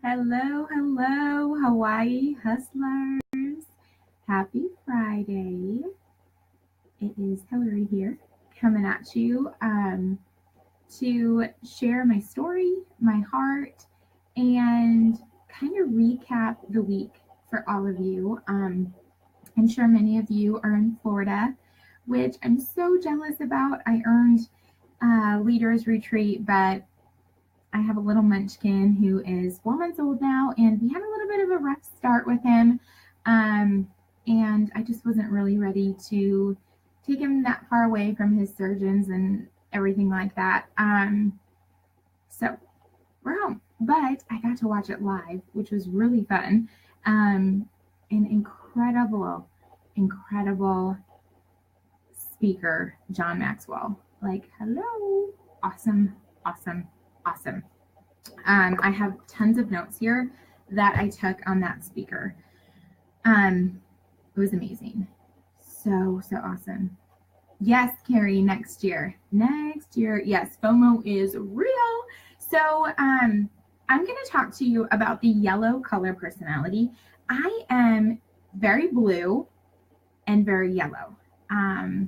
Hello, hello, Hawaii hustlers. Happy Friday. It is Hillary here coming at you to share my story, my heart, and kind of recap the week for all of you. I'm sure many of you are in Florida, which I'm so jealous about. I earned Leaders Retreat, but I have a little munchkin who is 4 months old now, and we had a little bit of a rough start with him. And I just wasn't really ready to take him that far away from his surgeons and everything like that. So we're home, but I got to watch it live, which was really fun. An incredible speaker, John Maxwell. Like, hello, awesome. I have tons of notes here that I took on that speaker. It was amazing. So awesome. Yes, Carrie, next year. Yes, FOMO is real. So I'm going to talk to you about the yellow color personality. I am very blue and very yellow. I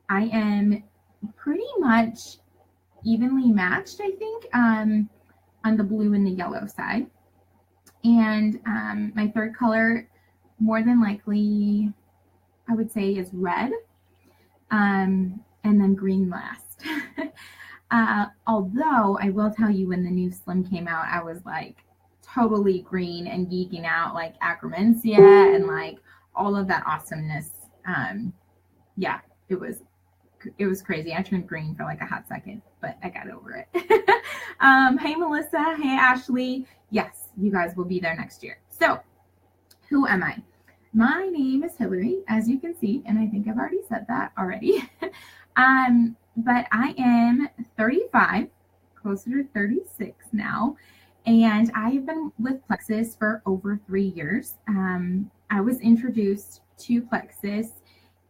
am pretty much evenly matched, I think, on the blue and the yellow side. And my third color, more than likely, I would say is red, and then green last. Although I will tell you, when the new Slim came out, I was like totally green and geeking out, like Acromencia and like all of that awesomeness. Yeah, it was crazy. I turned green for like a hot second, but I got over it. Hey, Melissa. Hey, Ashley. Yes, you guys will be there next year. So who am I? My name is Hillary, as you can see, and I think I've already said that already. But I am 35, closer to 36 now, and I have been with Plexus for over 3 years. I was introduced to Plexus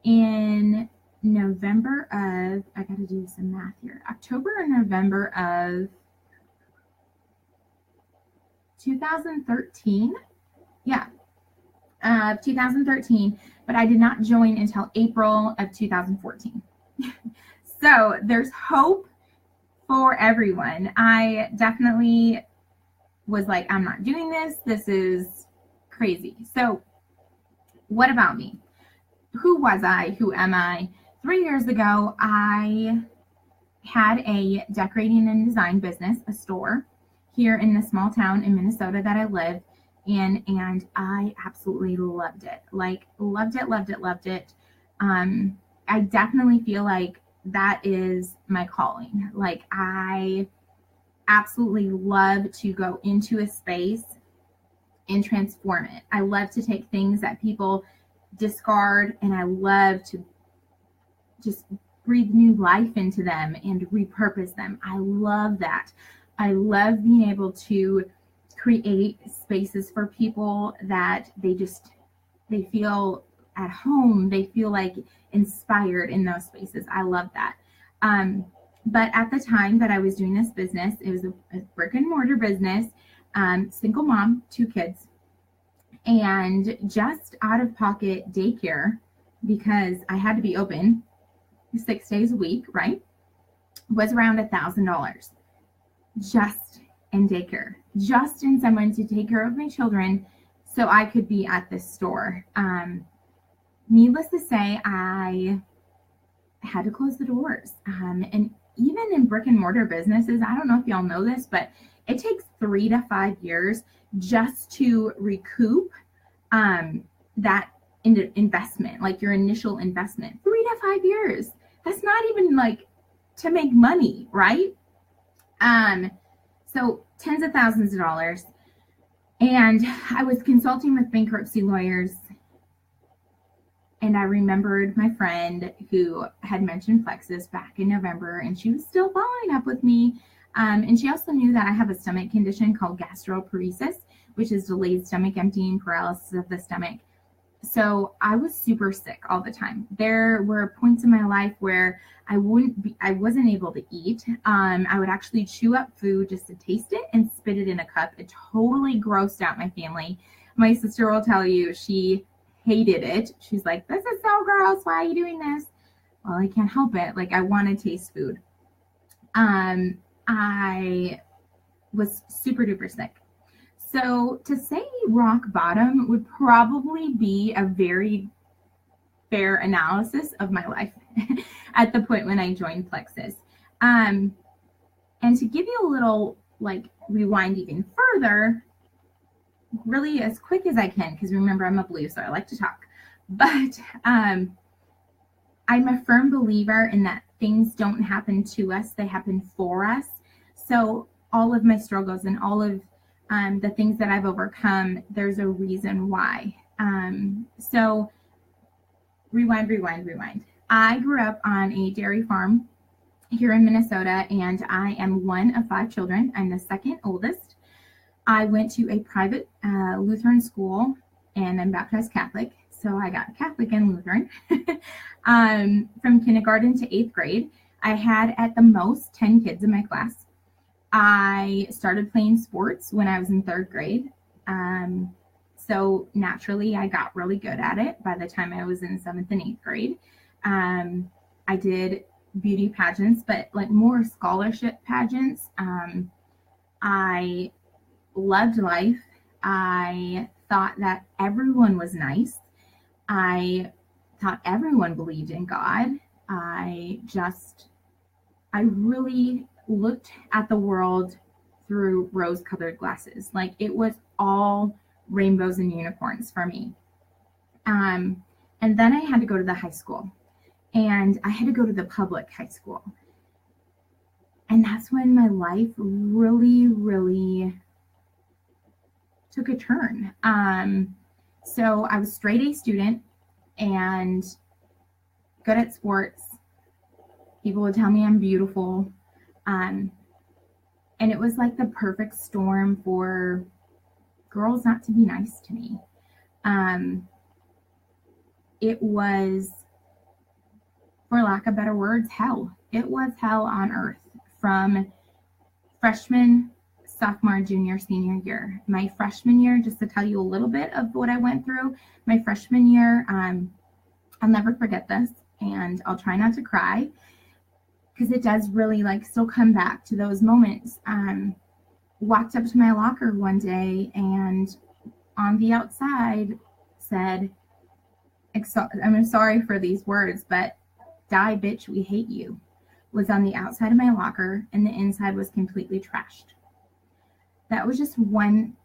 in November of, I got to do some math here, October or November of 2013. Yeah, 2013, but I did not join until April of 2014. So there's hope for everyone. I definitely was like, I'm not doing this. This is crazy. So what about me? Who was I? Who am I? 3 years ago, I had a decorating and design business, a store here in the small town in Minnesota that I live in, and I absolutely loved it. Like, loved it. I definitely feel like that is my calling. Like, I absolutely love to go into a space and transform it. I love to take things that people discard, and I love to just breathe new life into them and repurpose them. I love that. I love being able to create spaces for people that they feel at home. They feel like inspired in those spaces. I love that. But at the time that I was doing this business, it was a brick and mortar business, single mom, 2 kids, and just out of pocket daycare, because I had to be open 6 days a week, right? Was around $1,000 just in daycare, just in someone to take care of my children so I could be at this store. Needless to say, I had to close the doors. And even in brick and mortar businesses, I don't know if y'all know this, but it takes 3 to 5 years just to recoup that investment, like your initial investment. 3 to 5 years. That's not even like to make money, right? So tens of thousands of dollars. And I was consulting with bankruptcy lawyers, and I remembered my friend who had mentioned Plexus back in November, and she was still following up with me. And she also knew that I have a stomach condition called gastroparesis, which is delayed stomach emptying, paralysis of the stomach. So I was super sick all the time. There were points in my life where I wasn't able to eat. I would actually chew up food just to taste it and spit it in a cup. It totally grossed out my family. My sister will tell you she hated it. She's like, this is so gross. Why are you doing this? Well, I can't help it. Like, I want to taste food. I was super duper sick. So to say rock bottom would probably be a very fair analysis of my life at the point when I joined Plexus. And to give you a little like rewind even further, really as quick as I can, because remember I'm a blue, so I like to talk. But I'm a firm believer in that things don't happen to us, they happen for us. So all of my struggles and all of the things that I've overcome, there's a reason why. So rewind. I grew up on a dairy farm here in Minnesota, and I am one of 5 children. I'm the second oldest. I went to a private Lutheran school, and I'm baptized Catholic, so I got Catholic and Lutheran. From kindergarten to 8th grade, I had at the most 10 kids in my class. I started playing sports when I was in 3rd grade. So naturally, I got really good at it by the time I was in 7th and 8th grade. I did beauty pageants, but like more scholarship pageants. I loved life. I thought that everyone was nice. I thought everyone believed in God. I really looked at the world through rose-colored glasses. Like, it was all rainbows and unicorns for me. And then I had to go to the high school, and I had to go to the public high school. And that's when my life really, really took a turn. So I was straight A student and good at sports. People would tell me I'm beautiful. And it was like the perfect storm for girls not to be nice to me. It was, for lack of better words, hell. It was hell on earth from freshman, sophomore, junior, senior year. My freshman year, just to tell you a little bit of what I went through, my freshman year, I'll never forget this, and I'll try not to cry, because it does really like still come back to those moments. Walked up to my locker one day, and on the outside said, I'm sorry for these words, but die bitch, we hate you, was on the outside of my locker, and the inside was completely trashed. That was just one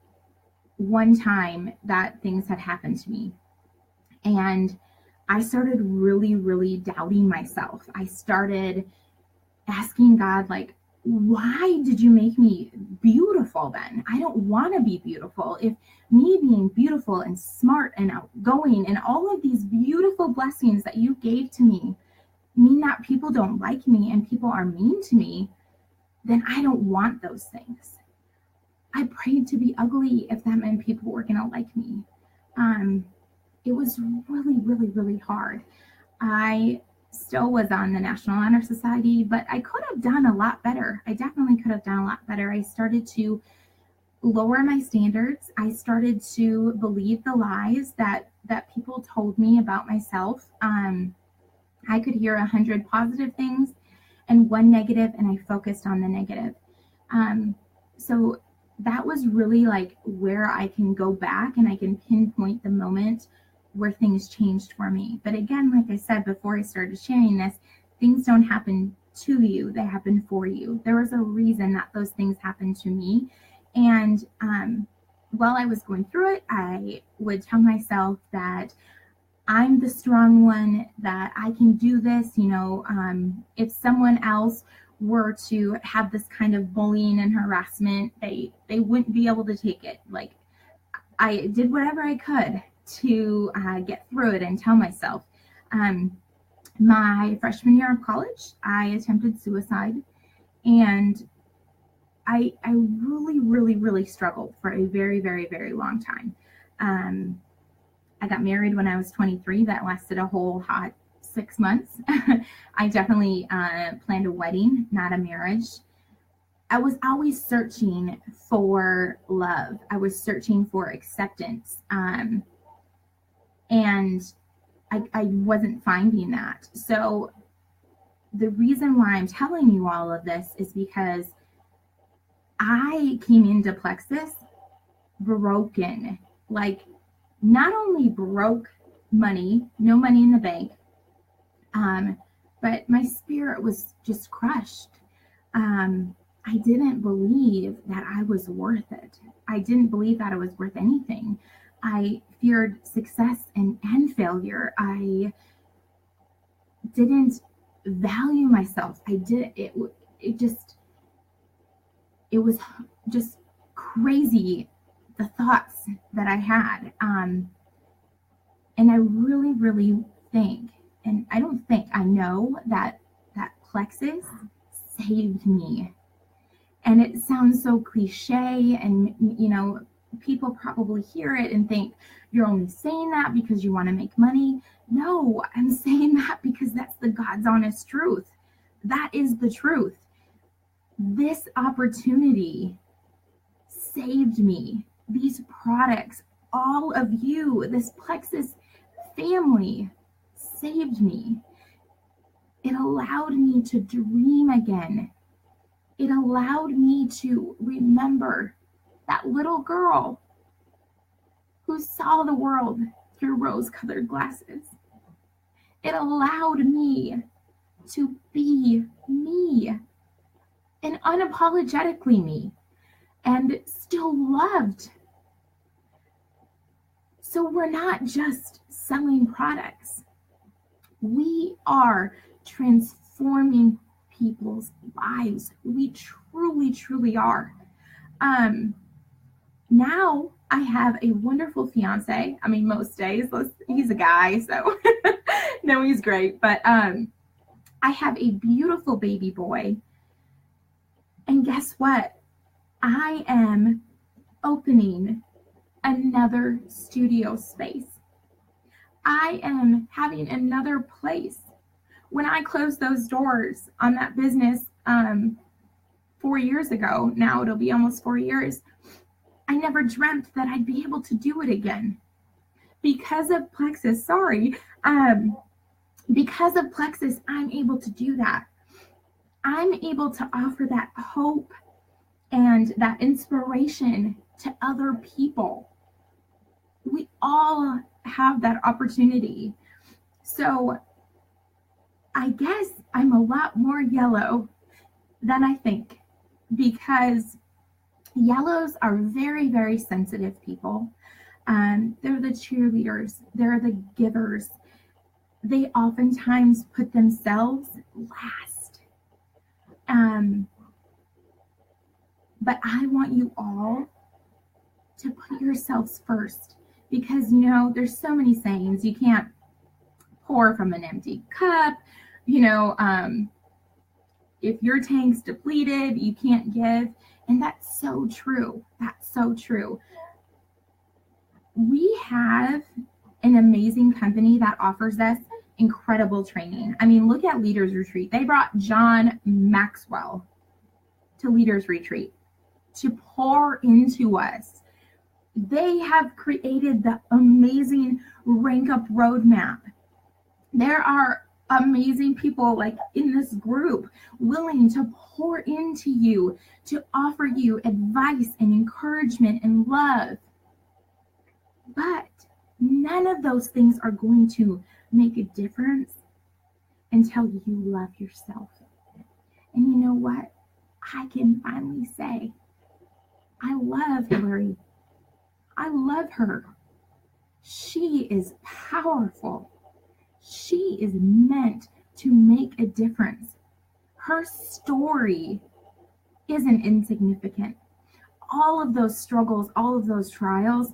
time that things had happened to me. And I started really, really doubting myself. I started asking God, like, why did you make me beautiful then? I don't want to be beautiful. If me being beautiful and smart and outgoing and all of these beautiful blessings that you gave to me mean that people don't like me and people are mean to me, then I don't want those things. I prayed to be ugly if that meant people were going to like me. It was really, really, really hard. I still was on the National Honor Society, but I could have done a lot better. I definitely could have done a lot better. I started to lower my standards. I started to believe the lies that people told me about myself. I could hear 100 positive things and 1 negative, and I focused on the negative. So that was really like where I can go back and I can pinpoint the moment where things changed for me. But again, like I said before I started sharing this, things don't happen to you, they happen for you. There was a reason that those things happened to me. And while I was going through it, I would tell myself that I'm the strong one, that I can do this. If someone else were to have this kind of bullying and harassment, they wouldn't be able to take it. Like, I did whatever I could to get through it and tell myself. My freshman year of college, I attempted suicide, and I really, really, really struggled for a very, very, very long time. I got married when I was 23. That lasted a whole hot 6 months. I definitely planned a wedding, not a marriage. I was always searching for love. I was searching for acceptance. And I wasn't finding that. So the reason why I'm telling you all of this is because I came into Plexus broken. Like, not only broke money, no money in the bank, but my spirit was just crushed. I didn't believe that I was worth it. I didn't believe that I was worth anything. I feared success and failure. I didn't value myself. It was just crazy, the thoughts that I had. And I really, really think, and I don't think, I know that Plexus saved me. And it sounds so cliche, and people probably hear it and think you're only saying that because you want to make money. No, I'm saying that because that's the God's honest truth. That is the truth. This opportunity saved me. These products, all of you, this Plexus family saved me. It allowed me to dream again. It allowed me to remember that little girl who saw the world through rose-colored glasses. It allowed me to be me, and unapologetically me, and still loved. So we're not just selling products. We are transforming people's lives. We truly, truly are. Now I have a wonderful fiance. I mean, most days he's a guy, so no, he's great. But I have a beautiful baby boy. And guess what? I am opening another studio space. I am having another place. When I closed those doors on that business 4 years ago, now it'll be almost 4 years, I never dreamt that I'd be able to do it again. Because of Plexus, because of Plexus, I'm able to do that. I'm able to offer that hope and that inspiration to other people. We all have that opportunity. So I guess I'm a lot more yellow than I think, because yellows are very, very sensitive people. They're the cheerleaders. They're the givers. They oftentimes put themselves last. But I want you all to put yourselves first, because there's so many sayings. You can't pour from an empty cup. If your tank's depleted, you can't give. And that's so true. That's so true. We have an amazing company that offers us incredible training. I mean, look at Leaders Retreat. They brought John Maxwell to Leaders Retreat to pour into us. They have created the amazing Rank Up Roadmap. There are amazing people like in this group willing to pour into you, to offer you advice and encouragement and love. But none of those things are going to make a difference until you love yourself. And you know what? I can finally say, I love Hillary. I love her. She is powerful. She is meant to make a difference. Her story isn't insignificant. All of those struggles, all of those trials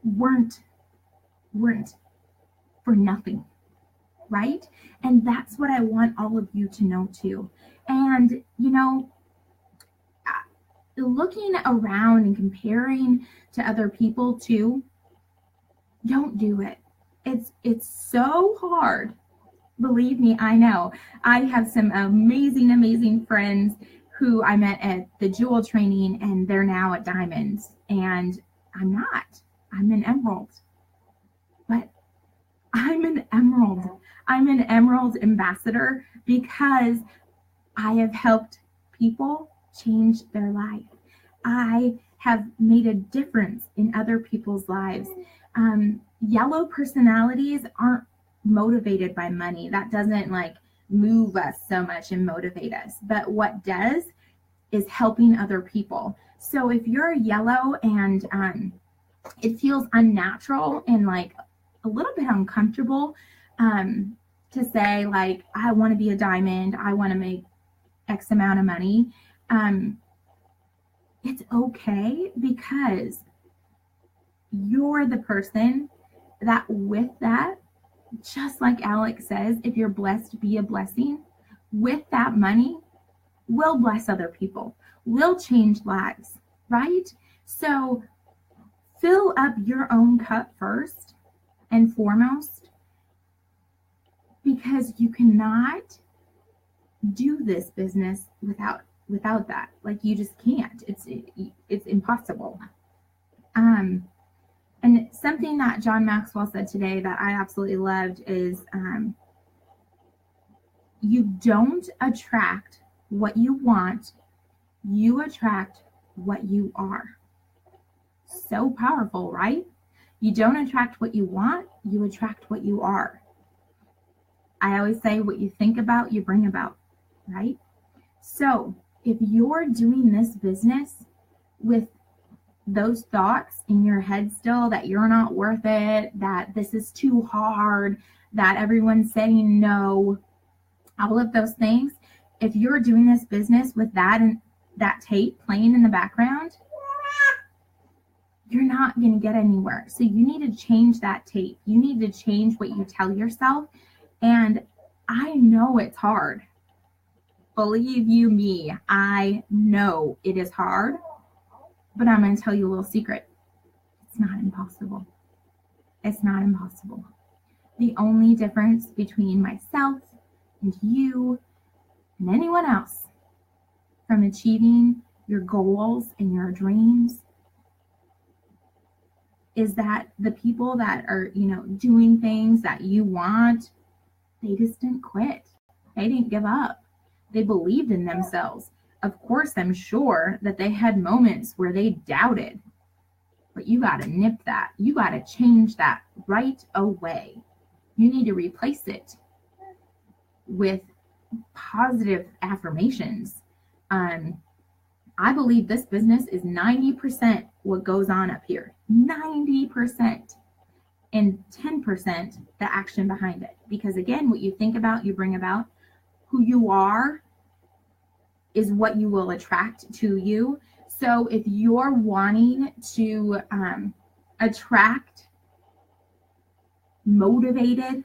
weren't for nothing, right? And that's what I want all of you to know too. And, looking around and comparing to other people too, don't do it. It's so hard. Believe me, I know. I have some amazing friends who I met at the Jewel training, and they're now at Diamonds, and I'm not. I'm an Emerald. But I'm an Emerald. I'm an Emerald ambassador because I have helped people change their life. I have made a difference in other people's lives. Yellow personalities aren't motivated by money. That doesn't like move us so much and motivate us. But what does is helping other people. So if you're a yellow and it feels unnatural and like a little bit uncomfortable to say like, I want to be a diamond, I want to make X amount of money, it's okay, because you're the person that with that, just like Alex says, if you're blessed, be a blessing. With that money, will bless other people, will change lives, right? So fill up your own cup first and foremost, because you cannot do this business without that. Like, you just can't. It's impossible. And something that John Maxwell said today that I absolutely loved is you don't attract what you want, you attract what you are. So powerful, right? You don't attract what you want, you attract what you are. I always say what you think about, you bring about, right? So if you're doing this business with those thoughts in your head still, that you're not worth it, that this is too hard, that everyone's saying no, all of those things, if you're doing this business with that and that tape playing in the background, you're not going to get anywhere. So you need to change that tape. You need to change what you tell yourself. And I know it's hard. Believe you me, I know it is hard. But I'm going to tell you a little secret. It's not impossible. It's not impossible. The only difference between myself and you and anyone else from achieving your goals and your dreams is that the people that are, doing things that you want, they just didn't quit. They didn't give up. They believed in themselves. Of course, I'm sure that they had moments where they doubted, but you got to nip that. You got to change that right away. You need to replace it with positive affirmations. I believe this business is 90% what goes on up here. 90%. And 10% the action behind it. Because again, what you think about, you bring about. Who you are is what you will attract to you. So if you're wanting to attract motivated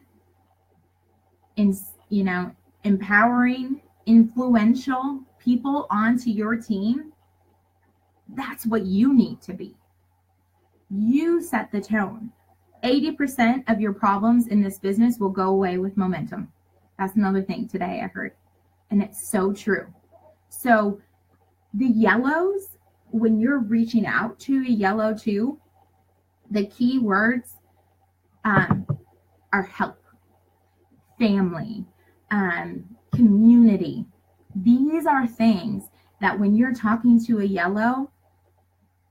and, empowering, influential people onto your team, that's what you need to be. You set the tone. 80% of your problems in this business will go away with momentum. That's another thing today I heard. And it's so true. So the yellows, when you're reaching out to a yellow too, the key words are help, family, community. These are things that when you're talking to a yellow,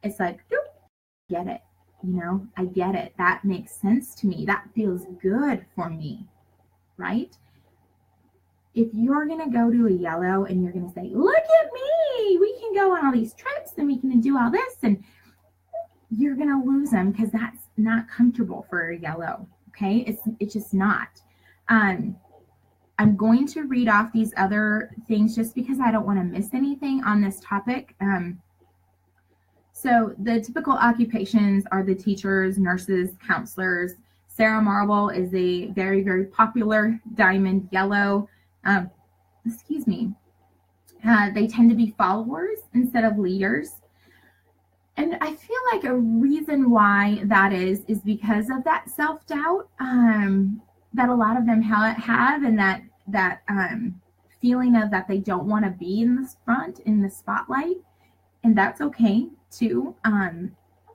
it's like, get it. I get it. That makes sense to me. That feels good for me, right? If you're going to go to a yellow and you're going to say, look at me, we can go on all these trips and we can do all this, and you're going to lose them because that's not comfortable for a yellow, okay? It's just not. I'm going to read off these other things just because I don't want to miss anything on this topic. So the typical occupations are the teachers, nurses, counselors. Sarah Marble is a very, very popular diamond yellow. They tend to be followers instead of leaders. And I feel like a reason why that is because of that self-doubt that a lot of them have, and that feeling of that they don't want to be in the front, in the spotlight. And that's okay too.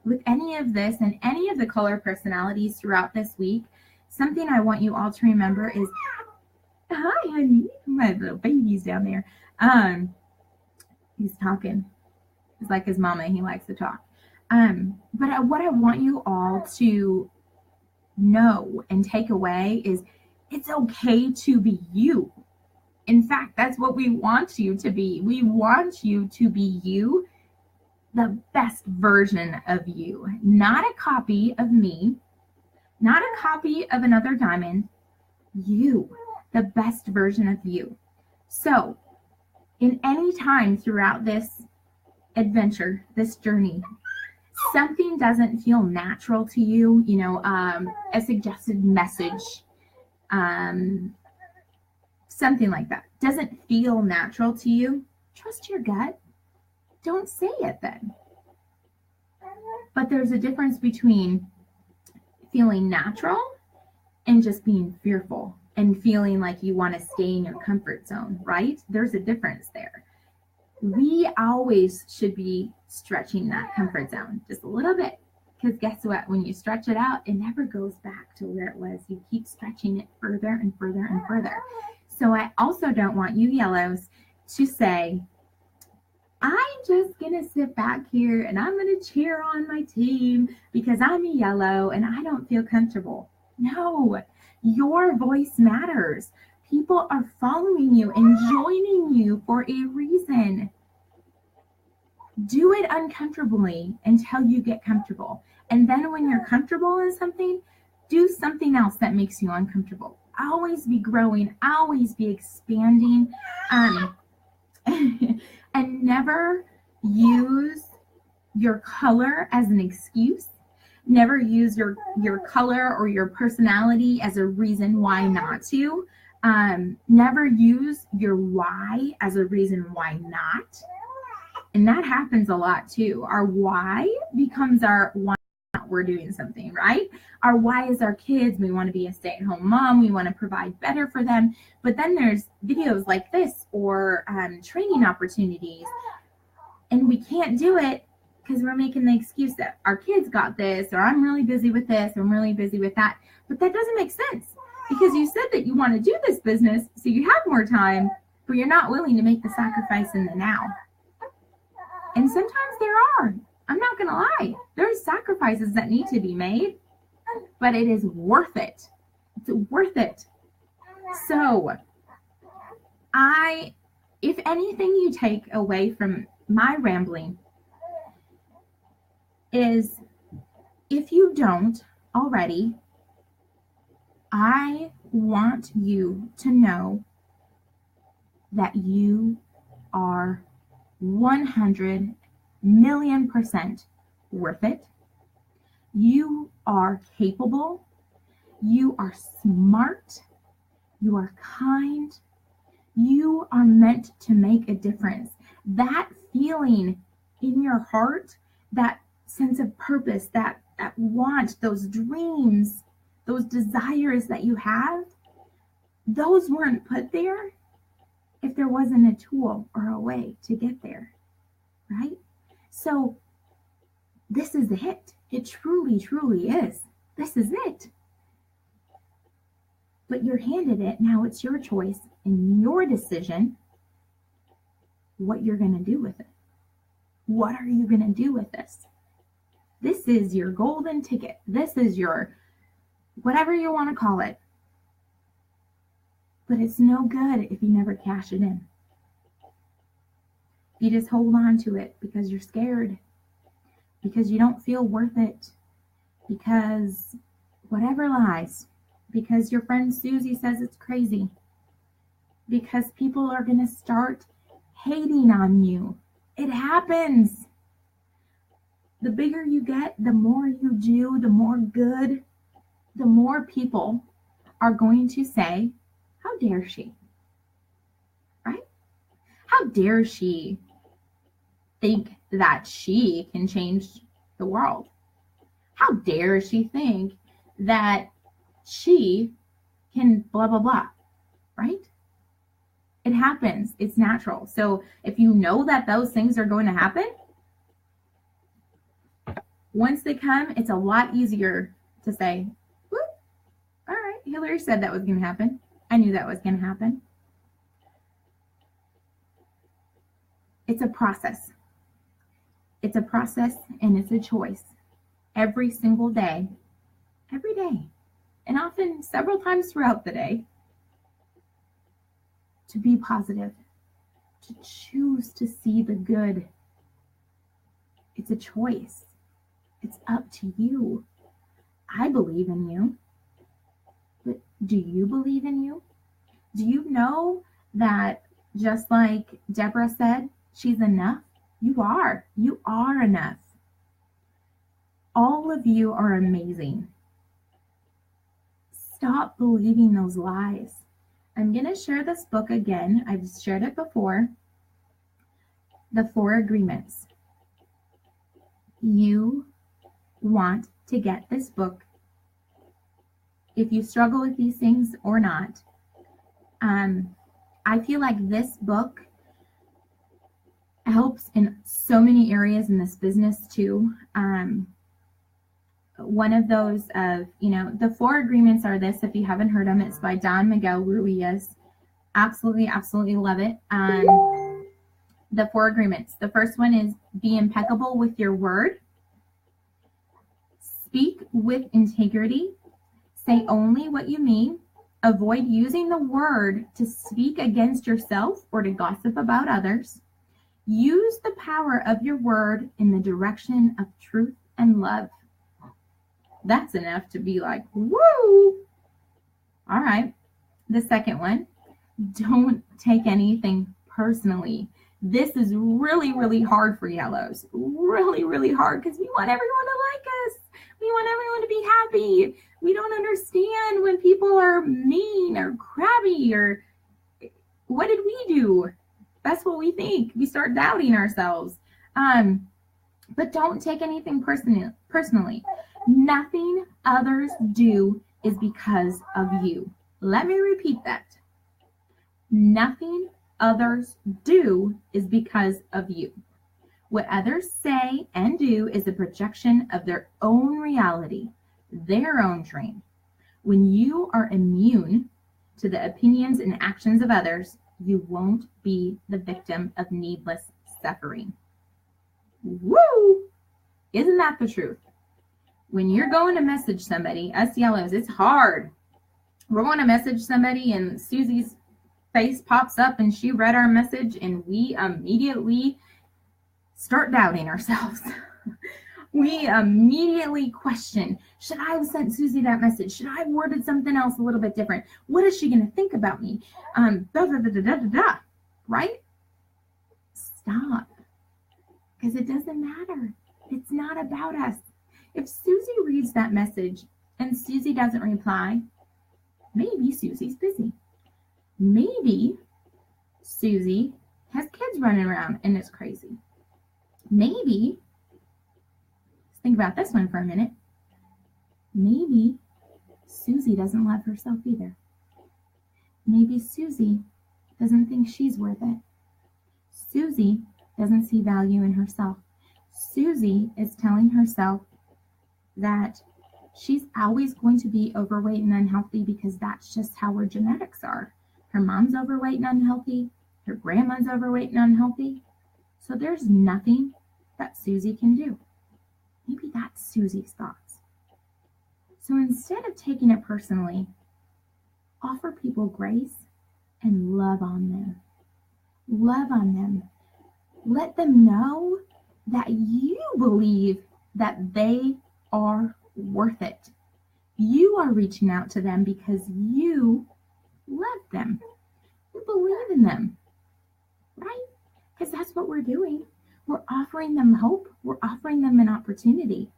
With any of this and any of the color personalities throughout this week, something I want you all to remember is, hi, honey, my little baby's down there. He's talking. He's like his mama. He likes to talk. But what I want you all to know and take away is it's okay to be you. In fact, that's what we want you to be. We want you to be you, the best version of you, not a copy of me, not a copy of another diamond, you, the best version of you. So, in any time throughout this adventure, this journey, something doesn't feel natural to you, a suggested message, something like that doesn't feel natural to you, trust your gut. Don't say it then. But there's a difference between feeling natural and just being fearful and feeling like you want to stay in your comfort zone, right? There's a difference there. We always should be stretching that comfort zone just a little bit, because guess what? When you stretch it out, it never goes back to where it was. You keep stretching it further and further and further. So I also don't want you yellows to say, I'm just going to sit back here and I'm going to cheer on my team because I'm a yellow and I don't feel comfortable. No, your voice matters. People are following you and joining you for a reason. Do it uncomfortably until you get comfortable. And then when you're comfortable in something, do something else that makes you uncomfortable. Always be growing, always be expanding, and never use your color as an excuse. Never use your color or your personality as a reason why not to. Never use your why as a reason why not. And that happens a lot too. Our why becomes our why not we're doing something, right? Our why is our kids. We want to be a stay-at-home mom. We want to provide better for them. But then there's videos like this or training opportunities. And we can't do it because we're making the excuse that our kids got this, or I'm really busy with this, or I'm really busy with that. But that doesn't make sense, because you said that you want to do this business so you have more time, but you're not willing to make the sacrifice in the now. And sometimes there are. I'm not going to lie. There's sacrifices that need to be made, but it is worth it. It's worth it. So, if anything you take away from my rambling is, if you don't already, I want you to know that you are 100 million% worth it. You are capable. You are smart. You are kind. You are meant to make a difference. That feeling in your heart, that sense of purpose, that want, those dreams, those desires that you have, those weren't put there if there wasn't a tool or a way to get there, right? So this is it. It truly, truly is. This is it. But you're handed it. Now it's your choice and your decision what you're going to do with it. What are you going to do with this? This is your golden ticket. This is your whatever you want to call it. But it's no good if you never cash it in. You just hold on to it because you're scared, because you don't feel worth it, because whatever lies, because your friend Susie says it's crazy, because people are going to start hating on you. It happens. The bigger you get, the more you do, the more good, the more people are going to say, how dare she? Right? How dare she think that she can change the world. How dare she think that she can blah, blah, blah, right? It happens. It's natural. So if you know that those things are going to happen, once they come, it's a lot easier to say, whoop, all right, Hillary said that was going to happen. I knew that was going to happen. It's a process. It's a process and it's a choice every single day, every day, and often several times throughout the day, to be positive, to choose to see the good. It's a choice. It's up to you. I believe in you. But do you believe in you? Do you know that just like Deborah said, she's enough? You are. You are enough. All of you are amazing. Stop believing those lies. I'm going to share this book again. I've shared it before. The 4 Agreements. You want to get this book if you struggle with these things or not. I feel like this book helps in so many areas in this business too. One of those of, the 4 Agreements are this, if you haven't heard them, it's by Don Miguel Ruiz. Absolutely, absolutely love it. The 4 Agreements. The first one is be impeccable with your word. Speak with integrity. Say only what you mean. Avoid using the word to speak against yourself or to gossip about others. Use the power of your word in the direction of truth and love. That's enough to be like, woo! All right. The second one, don't take anything personally. This is really, really hard for yellows. Really, really hard because we want everyone to like us. We want everyone to be happy. We don't understand when people are mean or crabby or what did we do? That's what we think. We start doubting ourselves. But don't take anything personally. Nothing others do is because of you. Let me repeat that. Nothing others do is because of you. What others say and do is a projection of their own reality, their own dream. When you are immune to the opinions and actions of others, you won't be the victim of needless suffering. Woo! Isn't that the truth? When you're going to message somebody, us yellows, it's hard. We're going to message somebody and Susie's face pops up and she read our message and we immediately start doubting ourselves. We immediately question, should I have sent Susie that message? Should I have worded something else a little bit different? What is she going to think about me? Right? Stop. Because it doesn't matter. It's not about us. If Susie reads that message and Susie doesn't reply, maybe Susie's busy. Maybe Susie has kids running around and it's crazy. Maybe, let's think about this one for a minute. Maybe Susie doesn't love herself either. Maybe Susie doesn't think she's worth it. Susie doesn't see value in herself. Susie is telling herself that she's always going to be overweight and unhealthy because that's just how her genetics are. Her mom's overweight and unhealthy. Her grandma's overweight and unhealthy. So there's nothing that Susie can do. Maybe that's Susie's thoughts. So instead of taking it personally, offer people grace and love on them. Love on them. Let them know that you believe that they are worth it. You are reaching out to them because you love them. You believe in them, right? Because that's what we're doing. We're offering them hope. We're offering them an opportunity.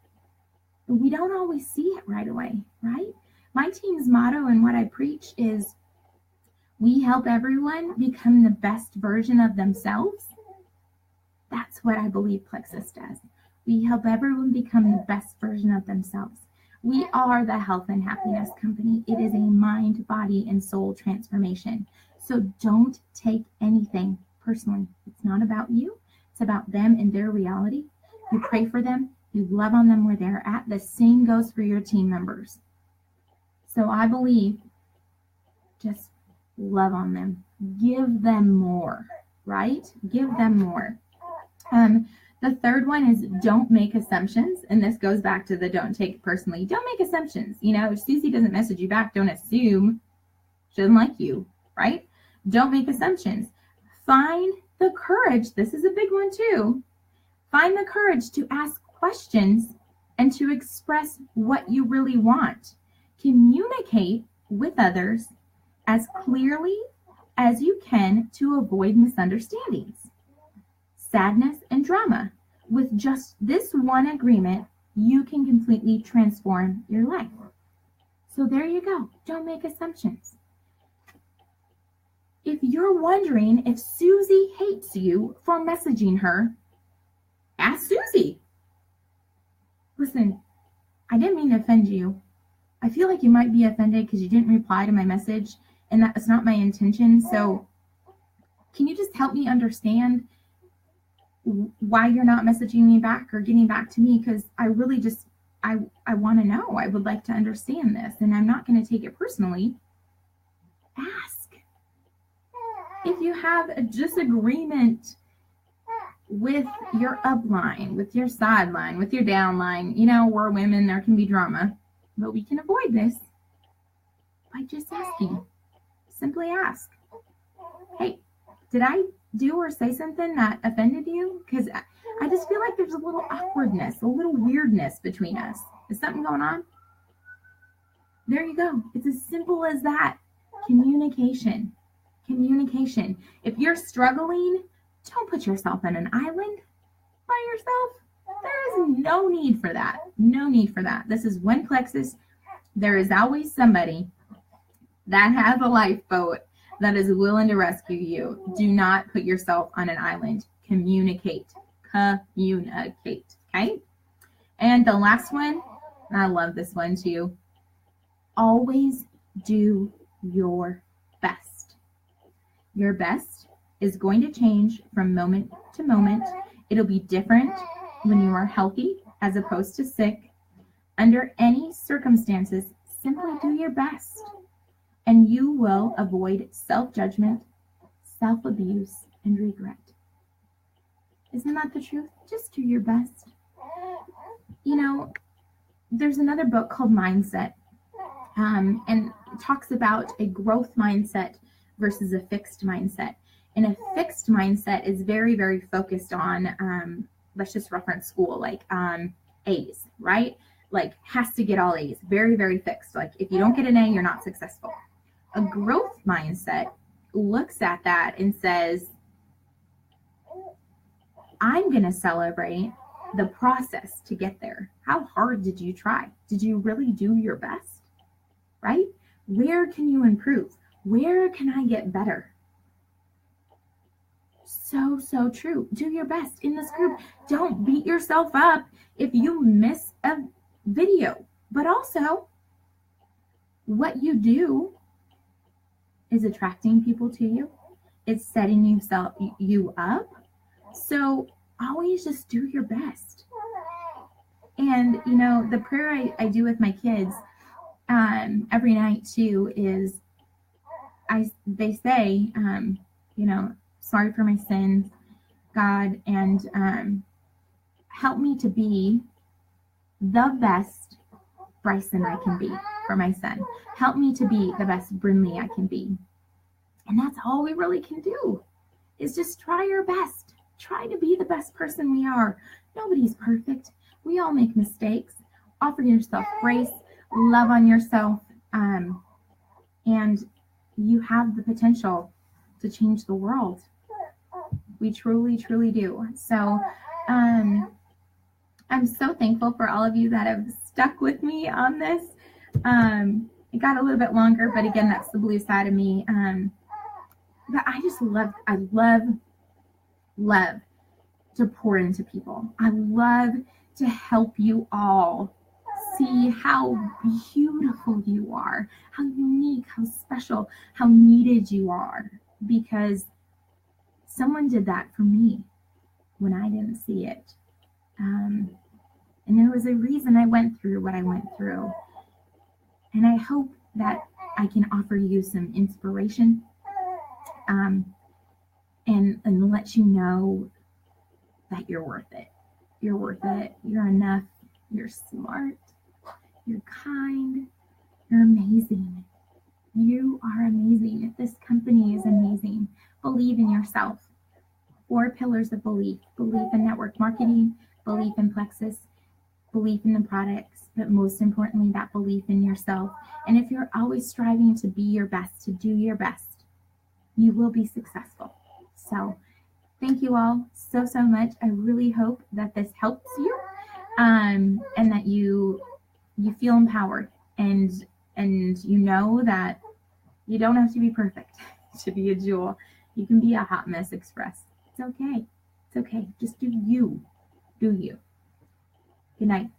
But we don't always see it right away, right? My team's motto and what I preach is we help everyone become the best version of themselves That's what I believe Plexus does. We help everyone become the best version of themselves. We are the health and happiness company. It is a mind, body, and soul transformation. So don't take anything personally. It's not about you. It's about them and their reality. You pray for them. You love on them where they're at. The same goes for your team members. So I believe just love on them. Give them more, right? Give them more. The third one is don't make assumptions. And this goes back to the don't take it personally. Don't make assumptions. If Susie doesn't message you back, don't assume she doesn't like you, right? Don't make assumptions. Find the courage. This is a big one too. Find the courage to ask questions and to express what you really want. Communicate with others as clearly as you can to avoid misunderstandings, sadness, and drama. With just this one agreement, you can completely transform your life. So there you go. Don't make assumptions. If you're wondering if Susie hates you for messaging her, ask Susie. Listen, I didn't mean to offend you. I feel like you might be offended because you didn't reply to my message, and that's not my intention. So can you just help me understand why you're not messaging me back or getting back to me? Because I really just, I want to know. I would like to understand this, and I'm not going to take it personally. Ask. If you have a disagreement with your upline, with your sideline, with your downline, we're women, there can be drama, but we can avoid this by just asking. Simply ask. Hey, did I do or say something that offended you? Because I just feel like there's a little awkwardness, a little weirdness between us. Is something going on? There you go. It's as simple as that. Communication. Communication. If you're struggling, don't put yourself on an island by yourself. There is no need for that. No need for that. This is one Plexus. There is always somebody that has a lifeboat that is willing to rescue you. Do not put yourself on an island. Communicate. Communicate. Okay? And the last one, I love this one too. Always do your best. Your best is going to change from moment to moment. It'll be different when you are healthy as opposed to sick. Under any circumstances, simply do your best, and you will avoid self-judgment, self-abuse, and regret. Isn't that the truth? Just do your best. There's another book called Mindset, and it talks about a growth mindset versus a fixed mindset. And a fixed mindset is very, very focused on, let's just reference school, like A's, right? Like has to get all A's, very, very fixed. Like if you don't get an A, you're not successful. A growth mindset looks at that and says, I'm going to celebrate the process to get there. How hard did you try? Did you really do your best? Right? Where can you improve? Where can I get better? So true. Do your best in this group. Don't beat yourself up if you miss a video. But also, what you do is attracting people to you. It's setting you up. So always just do your best. And, the prayer I do with my kids every night too is they say, sorry for my sins, God, and help me to be the best Bryson I can be for my son. Help me to be the best Brinley I can be. And that's all we really can do is just try your best. Try to be the best person we are. Nobody's perfect. We all make mistakes. Offer yourself grace. Love on yourself. And you have the potential to change the world. We truly, truly do. So I'm so thankful for all of you that have stuck with me on this. It got a little bit longer, but again, that's the blue side of me. But I just love to pour into people. I love to help you all see how beautiful you are, how unique, how special, how needed you are, because someone did that for me when I didn't see it. And there was a reason I went through what I went through. And I hope that I can offer you some inspiration, and let you know that you're worth it. You're worth it. You're enough. You're smart. You're kind. You're amazing. You are amazing. This company is amazing. Believe in yourself. 4 pillars of belief. Belief in network marketing, belief in Plexus, belief in the products, but most importantly, that belief in yourself. And if you're always striving to be your best, to do your best, you will be successful. So thank you all so much. I really hope that this helps you, and that you feel empowered, and you know that you don't have to be perfect to be a jewel. You can be a hot mess express. It's okay. It's okay. Just do you. Do you. Good night.